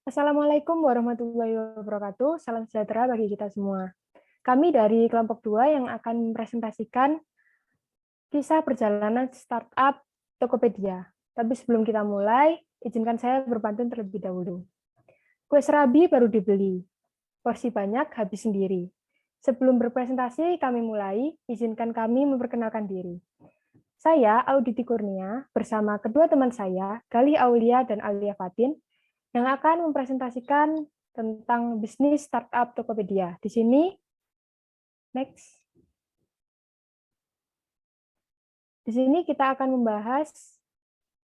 Assalamualaikum warahmatullahi wabarakatuh. Salam sejahtera bagi kita semua. Kami dari kelompok 2 yang akan mempresentasikan kisah perjalanan startup Tokopedia. Tapi sebelum kita mulai, izinkan saya berpantun terlebih dahulu. Kue serabi baru dibeli, porsi banyak habis sendiri. Sebelum berpresentasi kami mulai, izinkan kami memperkenalkan diri. Saya, Auditi Kurnia, bersama kedua teman saya, Galih Aulia dan Alia Fatin, yang akan mempresentasikan tentang bisnis startup Tokopedia. Di sini, next. Di sini kita akan membahas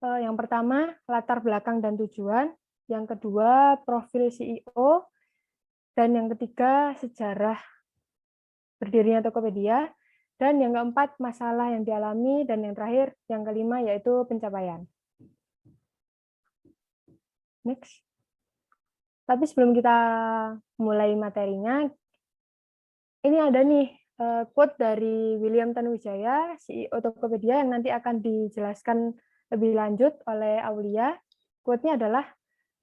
yang pertama, latar belakang dan tujuan, yang kedua, profil CEO, dan yang ketiga, sejarah berdirinya Tokopedia, dan yang keempat, masalah yang dialami, dan yang terakhir, yang kelima, yaitu pencapaian. Next. Tapi sebelum kita mulai materinya, ini ada nih quote dari William Tanuwijaya, CEO Tokopedia, yang nanti akan dijelaskan lebih lanjut oleh Aulia. Quote-nya adalah,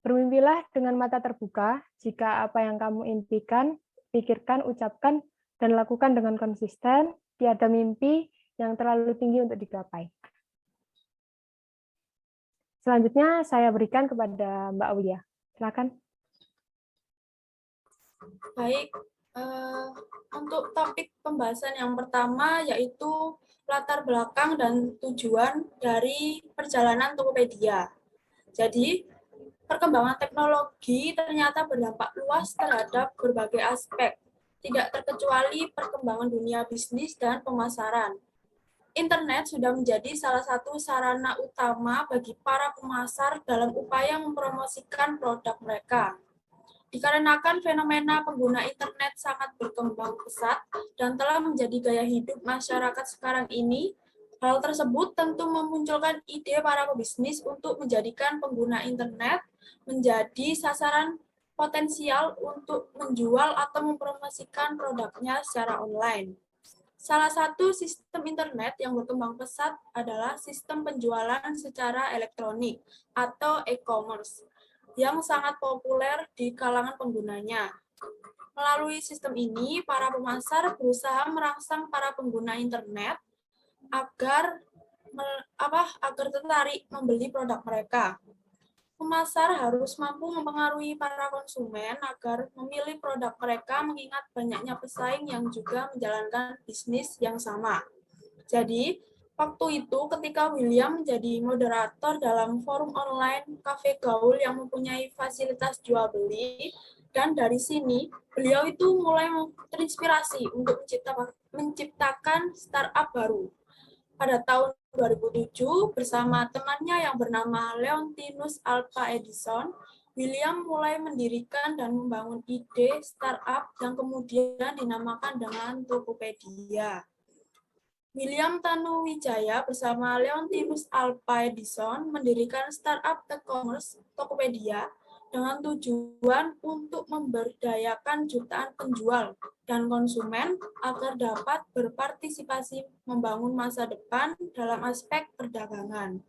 bermimpilah dengan mata terbuka jika apa yang kamu impikan, pikirkan, ucapkan, dan lakukan dengan konsisten, tiada mimpi yang terlalu tinggi untuk digapai. Selanjutnya saya berikan kepada Mbak Aulia. Silakan. Baik, untuk topik pembahasan yang pertama yaitu latar belakang dan tujuan dari perjalanan Tokopedia. Jadi, perkembangan teknologi ternyata berdampak luas terhadap berbagai aspek, tidak terkecuali perkembangan dunia bisnis dan pemasaran. Internet sudah menjadi salah satu sarana utama bagi para pemasar dalam upaya mempromosikan produk mereka. Dikarenakan fenomena pengguna internet sangat berkembang pesat dan telah menjadi gaya hidup masyarakat sekarang ini, hal tersebut tentu memunculkan ide para pebisnis untuk menjadikan pengguna internet menjadi sasaran potensial untuk menjual atau mempromosikan produknya secara online. Salah satu sistem internet yang berkembang pesat adalah sistem penjualan secara elektronik atau e-commerce, yang sangat populer di kalangan penggunanya. Melalui sistem ini, para pemasar berusaha merangsang para pengguna internet agar tertarik membeli produk mereka. Pemasar harus mampu mempengaruhi para konsumen agar memilih produk mereka mengingat banyaknya pesaing yang juga menjalankan bisnis yang sama. Jadi, waktu itu ketika William menjadi moderator dalam forum online Cafe Gaul yang mempunyai fasilitas jual beli, dan dari sini beliau itu mulai terinspirasi untuk menciptakan startup baru. Pada tahun 2007, bersama temannya yang bernama Leontinus Alva Edison, William mulai mendirikan dan membangun ide startup yang kemudian dinamakan dengan Tokopedia. William Tanuwijaya bersama Leontinus Alva Edison mendirikan startup e-commerce Tokopedia dengan tujuan untuk memberdayakan jutaan penjual dan konsumen agar dapat berpartisipasi membangun masa depan dalam aspek perdagangan.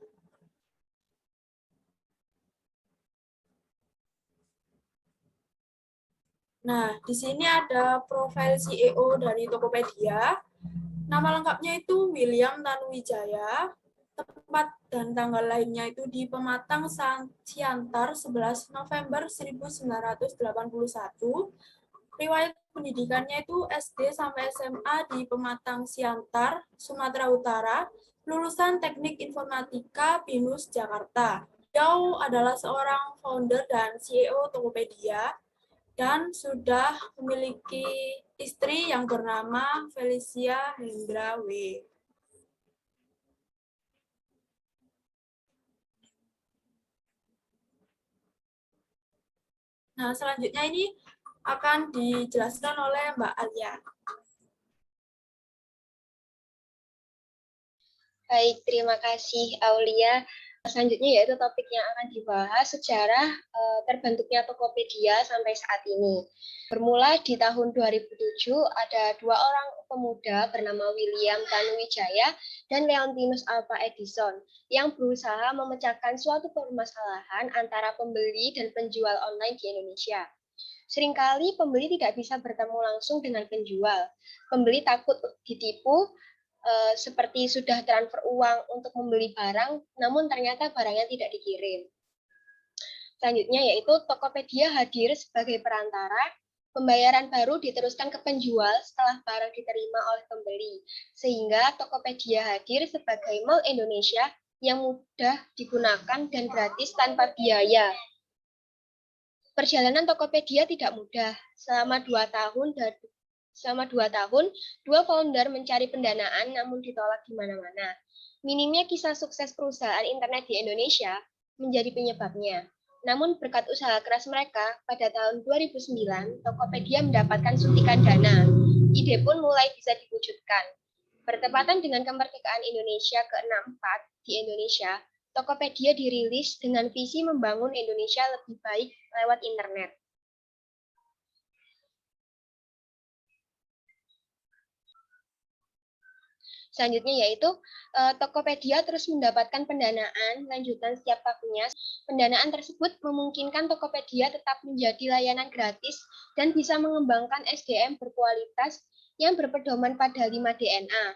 Nah, di sini ada profil CEO dari Tokopedia. Nama lengkapnya itu William Tanuwijaya. Tempat dan tanggal lainnya itu di Pematang Siantar 11 November 1981. Riwayat pendidikannya itu SD sampai SMA di Pematang Siantar, Sumatera Utara, lulusan Teknik Informatika BINUS Jakarta. Beliau adalah seorang founder dan CEO Tokopedia dan sudah memiliki istri yang bernama Felicia Hendra W. Nah, selanjutnya ini akan dijelaskan oleh Mbak Alia. Baik, terima kasih Aulia. Selanjutnya yaitu topik yang akan dibahas sejarah terbentuknya Tokopedia sampai saat ini. Bermula di tahun 2007 ada dua orang pemuda bernama William Tanuwijaya dan Leontinus Alva Edison yang berusaha memecahkan suatu permasalahan antara pembeli dan penjual online di Indonesia. Seringkali pembeli tidak bisa bertemu langsung dengan penjual. Pembeli takut ditipu, seperti sudah transfer uang untuk membeli barang, namun ternyata barangnya tidak dikirim. Selanjutnya yaitu Tokopedia hadir sebagai perantara, pembayaran baru diteruskan ke penjual setelah barang diterima oleh pembeli, sehingga Tokopedia hadir sebagai mall Indonesia yang mudah digunakan dan gratis tanpa biaya. Perjalanan Tokopedia tidak mudah. Selama 2 tahun, dua founder mencari pendanaan namun ditolak di mana-mana. Minimnya kisah sukses perusahaan internet di Indonesia menjadi penyebabnya. Namun berkat usaha keras mereka, pada tahun 2009, Tokopedia mendapatkan suntikan dana. Ide pun mulai bisa diwujudkan. Bertepatan dengan kemerdekaan Indonesia ke-64 di Indonesia, Tokopedia dirilis dengan visi membangun Indonesia lebih baik lewat internet. Selanjutnya yaitu Tokopedia terus mendapatkan pendanaan lanjutan setiap tahunnya. Pendanaan tersebut memungkinkan Tokopedia tetap menjadi layanan gratis dan bisa mengembangkan SDM berkualitas yang berpedoman pada 5 DNA,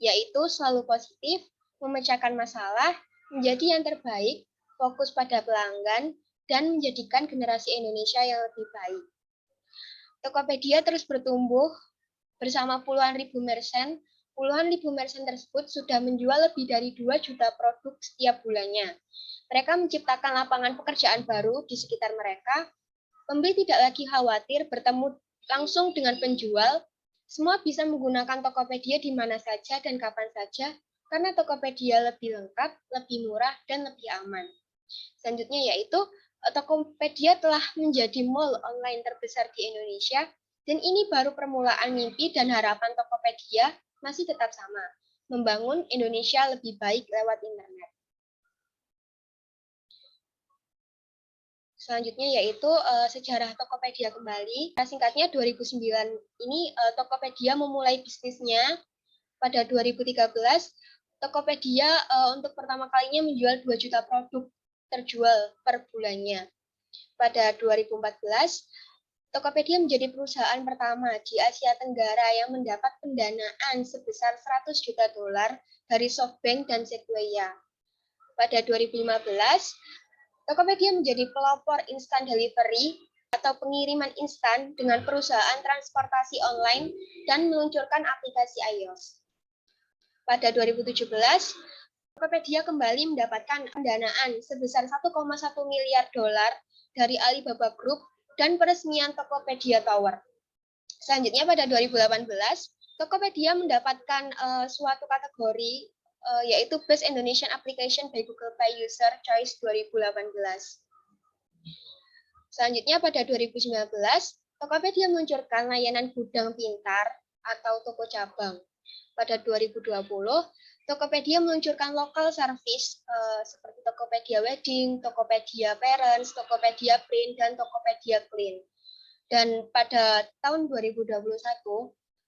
yaitu selalu positif, memecahkan masalah, menjadi yang terbaik, fokus pada pelanggan, dan menjadikan generasi Indonesia yang lebih baik. Tokopedia terus bertumbuh bersama puluhan ribu merchant. Puluhan ribu merchant tersebut sudah menjual lebih dari 2 juta produk setiap bulannya. Mereka menciptakan lapangan pekerjaan baru di sekitar mereka. Pembeli tidak lagi khawatir bertemu langsung dengan penjual. Semua bisa menggunakan Tokopedia di mana saja dan kapan saja, karena Tokopedia lebih lengkap, lebih murah, dan lebih aman. Selanjutnya yaitu Tokopedia telah menjadi mall online terbesar di Indonesia, dan ini baru permulaan mimpi dan harapan Tokopedia masih tetap sama, membangun Indonesia lebih baik lewat internet. Selanjutnya yaitu sejarah Tokopedia kembali. Singkatnya 2009 ini Tokopedia memulai bisnisnya. Pada 2013, Tokopedia untuk pertama kalinya menjual 2 juta produk terjual per bulannya. Pada 2014, Tokopedia menjadi perusahaan pertama di Asia Tenggara yang mendapat pendanaan sebesar 100 juta dolar dari SoftBank dan Sequoia. Pada 2015, Tokopedia menjadi pelopor instant delivery atau pengiriman instan dengan perusahaan transportasi online dan meluncurkan aplikasi iOS. Pada 2017, Tokopedia kembali mendapatkan pendanaan sebesar 1,1 miliar dolar dari Alibaba Group dan peresmian Tokopedia Tower. Selanjutnya pada 2018, Tokopedia mendapatkan suatu kategori yaitu Best Indonesian Application by Google Play User Choice 2018. Selanjutnya pada 2019, Tokopedia meluncurkan layanan gudang pintar atau toko cabang. Pada 2020, Tokopedia meluncurkan local service seperti Tokopedia Wedding, Tokopedia Parents, Tokopedia Print, dan Tokopedia Clean. Dan pada tahun 2021,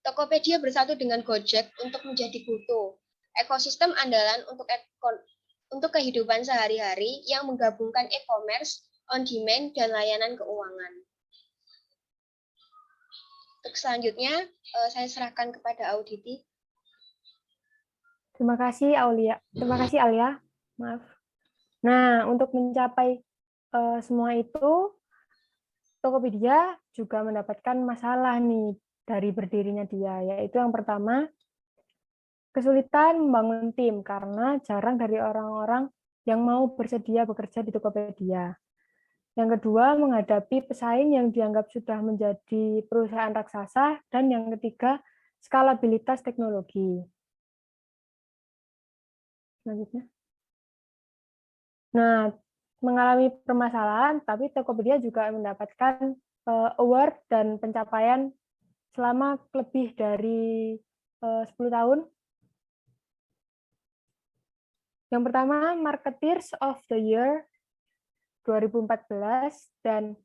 Tokopedia bersatu dengan Gojek untuk menjadi GoTo, ekosistem andalan untuk kehidupan sehari-hari yang menggabungkan e-commerce, on-demand, dan layanan keuangan. Untuk selanjutnya, saya serahkan kepada Auditi. Terima kasih Aulia. Terima kasih Alia. Maaf. Nah, untuk mencapai semua itu, Tokopedia juga mendapatkan masalah nih dari berdirinya dia, yaitu yang pertama, kesulitan membangun tim karena jarang dari orang-orang yang mau bersedia bekerja di Tokopedia. Yang kedua, menghadapi pesaing yang dianggap sudah menjadi perusahaan raksasa. Dan yang ketiga, skalabilitas teknologi. Selanjutnya. Nah, mengalami permasalahan, tapi Tokopedia juga mendapatkan award dan pencapaian selama lebih dari 10 tahun. Yang pertama, Marketeers of the Year 2014, dan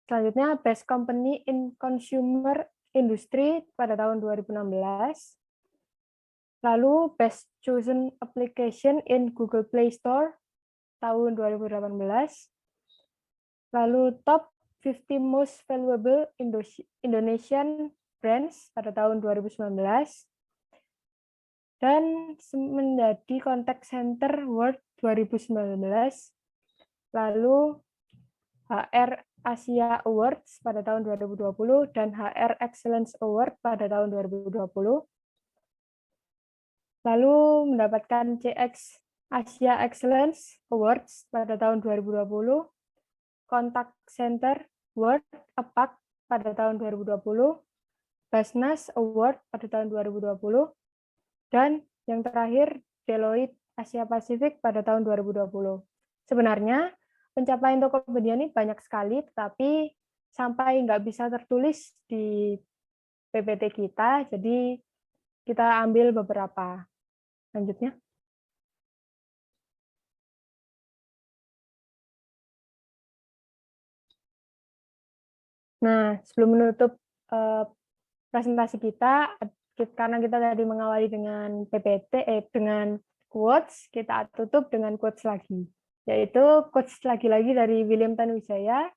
selanjutnya Best Company in Consumer Industry pada tahun 2016. Lalu Best Chosen Application in Google Play Store tahun 2018. Lalu Top 50 Most Valuable Indonesian Brands pada tahun 2019. Dan menjadi Contact Center World 2019. Lalu HR Asia Awards pada tahun 2020 dan HR Excellence Award pada tahun 2020. Lalu mendapatkan CX Asia Excellence Awards pada tahun 2020, Contact Center World APAC pada tahun 2020, Basnas Award pada tahun 2020, dan yang terakhir Deloitte Asia Pasifik pada tahun 2020. Sebenarnya pencapaian Tokopedia ini banyak sekali, tetapi sampai nggak bisa tertulis di PPT kita, jadi kita ambil beberapa. Lanjutnya. Nah, sebelum menutup presentasi kita, karena kita tadi mengawali dengan PPT, dengan quotes, kita tutup dengan quotes lagi, yaitu quotes lagi-lagi dari William Tanuwijaya,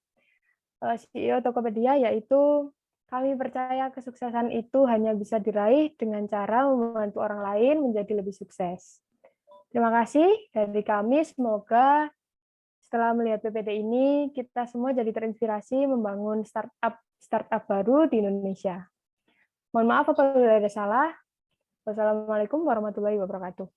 CEO Tokopedia, yaitu kami percaya kesuksesan itu hanya bisa diraih dengan cara membantu orang lain menjadi lebih sukses. Terima kasih dari kami, semoga setelah melihat PPT ini, kita semua jadi terinspirasi membangun startup baru di Indonesia. Mohon maaf apabila ada salah. Wassalamualaikum warahmatullahi wabarakatuh.